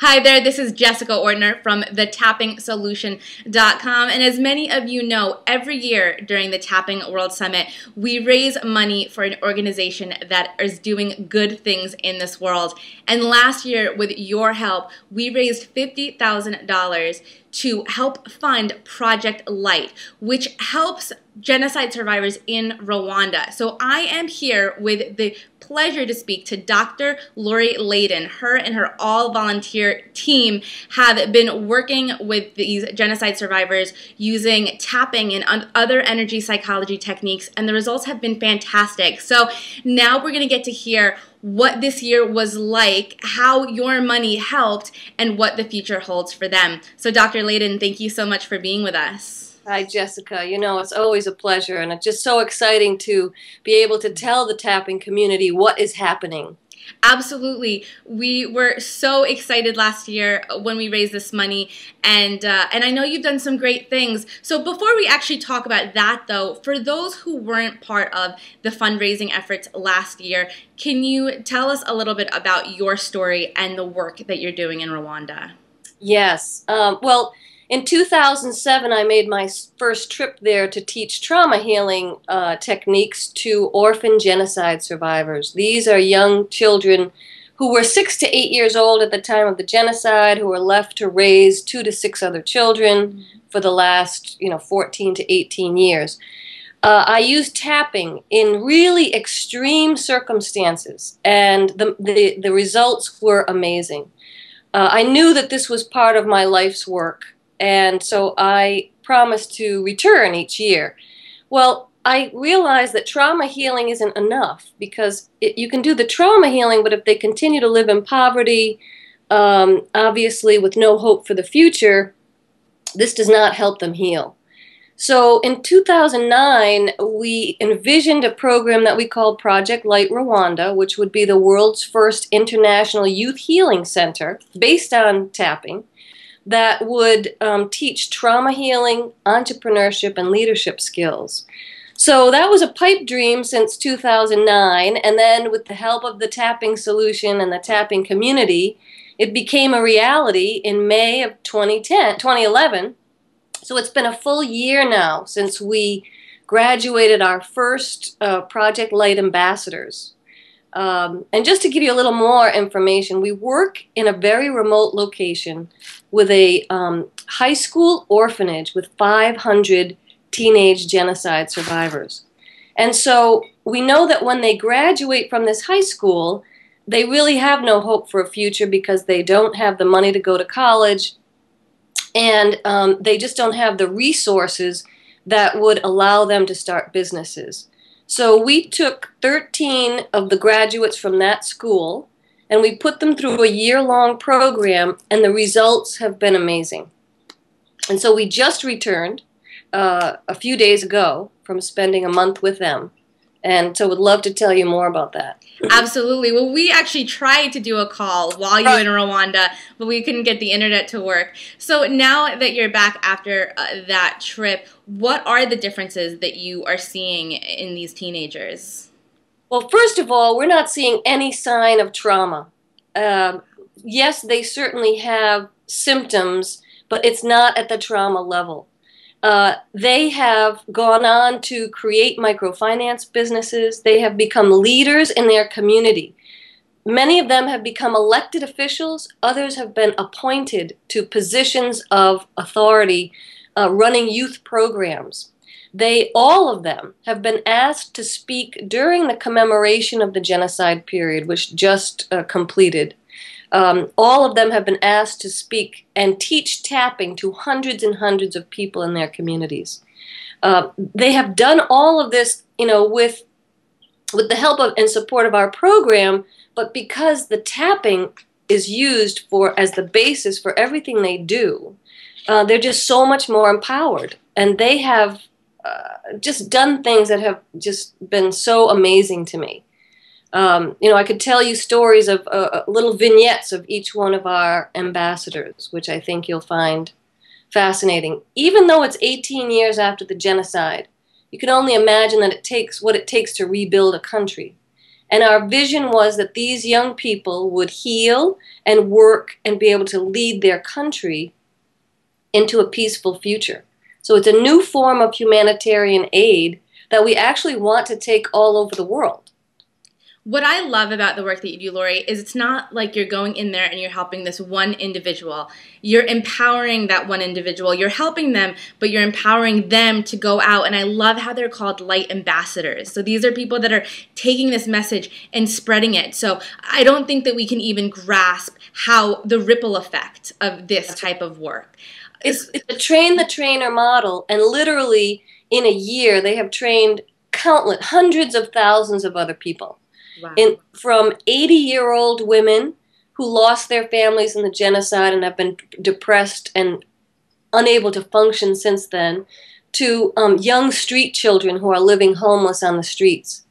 Hi there, this is Jessica Ortner from thetapping.solution.com. And as many of you know, every year during the Tapping World Summit, we raise money for an organization that is doing good things in this world. And last year, with your help, we raised $50,000 to help fund Project Light, which helps genocide survivors in Rwanda. So I am here with the pleasure to speak to Dr. Leyden. Her and her all-volunteer team have been working with these genocide survivors using tapping and other energy psychology techniques, and the results have been fantastic. So now we're going to get to hear what this year was like, how your money helped, and what the future holds for them. So Dr. Leyden, thank you so much for being with us. Hi, Jessica. You know, it's always a pleasure, and it's just so exciting to be able to tell the tapping community what is happening. Absolutely. We were so excited last year when we raised this money, and I know you've done some great things. So before we actually talk about that, though, for those who weren't part of the fundraising efforts last year, can you tell us a little bit about your story and the work that you're doing in Rwanda? Yes. Well, in 2007, I made my first trip there to teach trauma healing techniques to orphan genocide survivors. These are young children who were 6 to 8 years old at the time of the genocide, who were left to raise 2 to 6 other children for the last, 14 to 18 years. I used tapping in really extreme circumstances, and the results were amazing. I knew that this was part of my life's work, and so I promised to return each year. Well, I realized that trauma healing isn't enough, because you can do the trauma healing, but if they continue to live in poverty, obviously with no hope for the future, this does not help them heal. So in 2009, we envisioned a program that we called Project Light Rwanda, which would be the world's first international youth healing center based on tapping, that would teach trauma healing, entrepreneurship, and leadership skills. So that was a pipe dream since 2009, and then with the help of the Tapping Solution and the tapping community, it became a reality in May of 2011. So it's been a full year now since we graduated our first Project Light ambassadors. And just to give you a little more information, we work in a very remote location with a high school orphanage with 500 teenage genocide survivors. And so we know that when they graduate from this high school, they really have no hope for a future, because they don't have the money to go to college, and they just don't have the resources that would allow them to start businesses. So we took 13 of the graduates from that school, and we put them through a year-long program, and the results have been amazing. And so we just returned a few days ago from spending a month with them. And so would love to tell you more about that. Absolutely. Well, we actually tried to do a call while you were in Rwanda, but we couldn't get the internet to work. So now that you're back after that trip, what are the differences that you are seeing in these teenagers? Well, first of all, we're not seeing any sign of trauma. Yes, they certainly have symptoms, but it's not at the trauma level. They have gone on to create microfinance businesses. They have become leaders in their community. Many of them have become elected officials. Others have been appointed to positions of authority running youth programs. All of them have been asked to speak during the commemoration of the genocide period, which just completed. All of them have been asked to speak and teach tapping to hundreds and hundreds of people in their communities. They have done all of this, with the help of and support of our program, but because the tapping is used as the basis for everything they do, they're just so much more empowered, and they have just done things that have just been so amazing to me. I could tell you stories of little vignettes of each one of our ambassadors, which I think you'll find fascinating. Even though it's 18 years after the genocide, you can only imagine that what it takes to rebuild a country. And our vision was that these young people would heal and work and be able to lead their country into a peaceful future. So it's a new form of humanitarian aid that we actually want to take all over the world. What I love about the work that you do, Lori, is it's not like you're going in there and you're helping this one individual. You're empowering that one individual. You're helping them, but you're empowering them to go out. And I love how they're called light ambassadors. So these are people that are taking this message and spreading it. So I don't think that we can even grasp how the ripple effect of this type of work. It's a train the trainer model, and literally in a year they have trained countless, hundreds of thousands of other people. Wow. From 80-year-old women who lost their families in the genocide and have been depressed and unable to function since then, to young street children who are living homeless on the streets.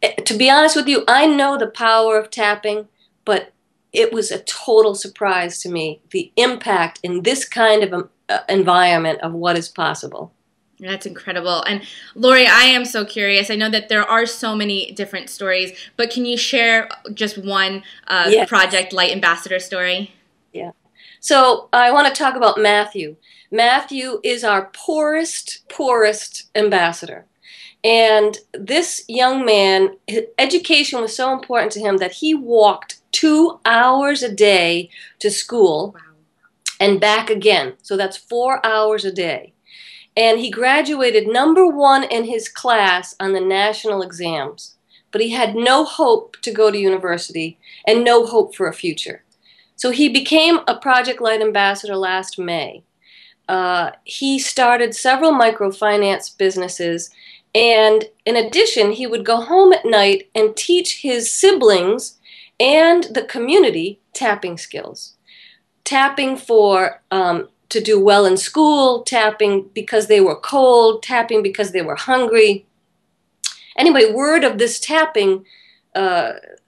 To be honest with you, I know the power of tapping, but it was a total surprise to me, the impact in this kind of environment of what is possible. That's incredible. And Lori, I am so curious. I know that there are so many different stories, but can you share just one Yes. Project Light Ambassador story? Yeah. So I want to talk about Matthew. Matthew is our poorest ambassador. And this young man, his education was so important to him that he walked 2 hours a day to school. Wow. And back again. So that's 4 hours a day. And he graduated #1 in his class on the national exams. But he had no hope to go to university and no hope for a future. So he became a Project Light Ambassador last May. He started several microfinance businesses. And in addition, he would go home at night and teach his siblings and the community tapping skills. Tapping for to do well in school, tapping because they were cold, tapping because they were hungry. Anyway, word of this tapping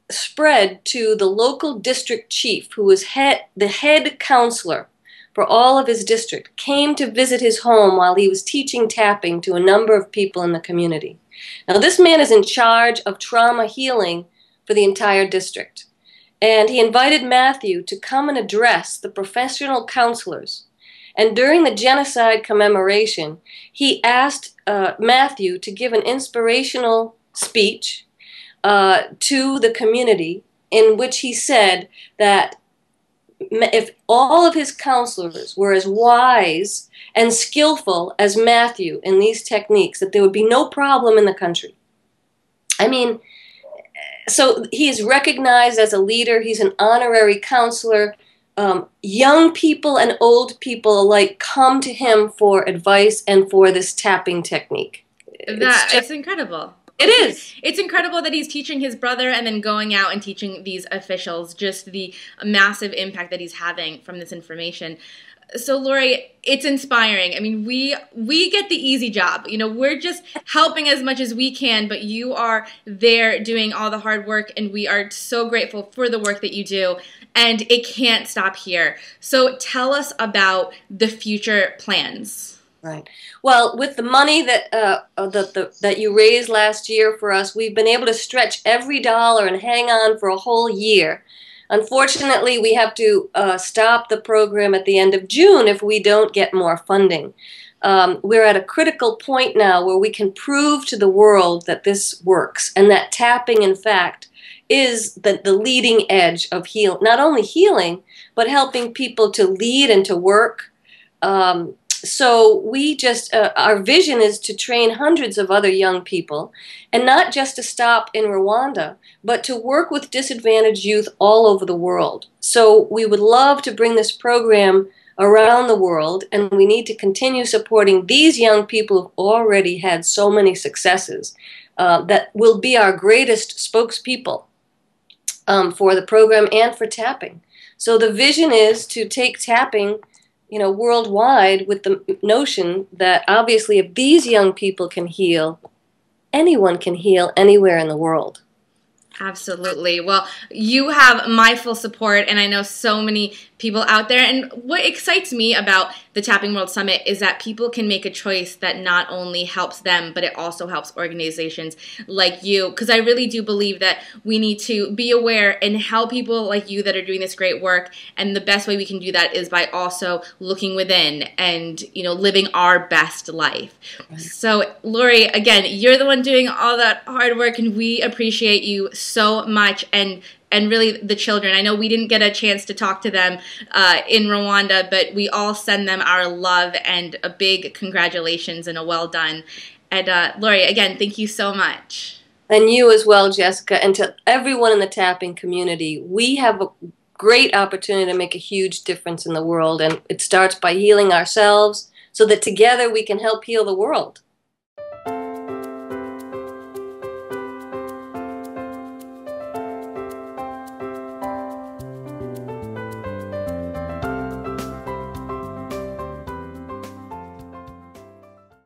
spread to the local district chief, who was the head counselor for all of his district, came to visit his home while he was teaching tapping to a number of people in the community. Now, this man is in charge of trauma healing for the entire district. And he invited Matthew to come and address the professional counselors. And during the genocide commemoration, he asked Matthew to give an inspirational speech to the community, in which he said that if all of his counselors were as wise and skillful as Matthew in these techniques, that there would be no problem in the country. I mean, so he is recognized as a leader. He's an honorary counselor. Young people and old people alike come to him for advice and for this tapping technique. It's incredible. It is. It's incredible that he's teaching his brother and then going out and teaching these officials, just the massive impact that he's having from this information. So Lori, it's inspiring. I mean, we get the easy job. You know, we're just helping as much as we can, but you are there doing all the hard work, and we are so grateful for the work that you do, and it can't stop here. So tell us about the future plans. Right. Well, with the money that that you raised last year for us, we've been able to stretch every dollar and hang on for a whole year. Unfortunately, we have to stop the program at the end of June if we don't get more funding. We're at a critical point now where we can prove to the world that this works, and that tapping, in fact, is the leading edge of not only healing, but helping people to lead and to work. So we just, our vision is to train hundreds of other young people, and not just to stop in Rwanda, but to work with disadvantaged youth all over the world. So we would love to bring this program around the world, and we need to continue supporting these young people who've already had so many successes that will be our greatest spokespeople for the program and for tapping. So the vision is to take tapping, you know, worldwide, with the notion that obviously if these young people can heal, anyone can heal anywhere in the world. Absolutely. Well, you have my full support, and I know so many people out there. And what excites me about the Tapping World Summit is that people can make a choice that not only helps them, but it also helps organizations like you. Because I really do believe that we need to be aware and help people like you that are doing this great work. And the best way we can do that is by also looking within and, living our best life. So, Lori, again, you're the one doing all that hard work, and we appreciate you so much. And really the children. I know we didn't get a chance to talk to them in Rwanda, but we all send them our love and a big congratulations and a well done. And Lori, again, thank you so much. And you as well, Jessica, and to everyone in the tapping community. We have a great opportunity to make a huge difference in the world, and it starts by healing ourselves so that together we can help heal the world.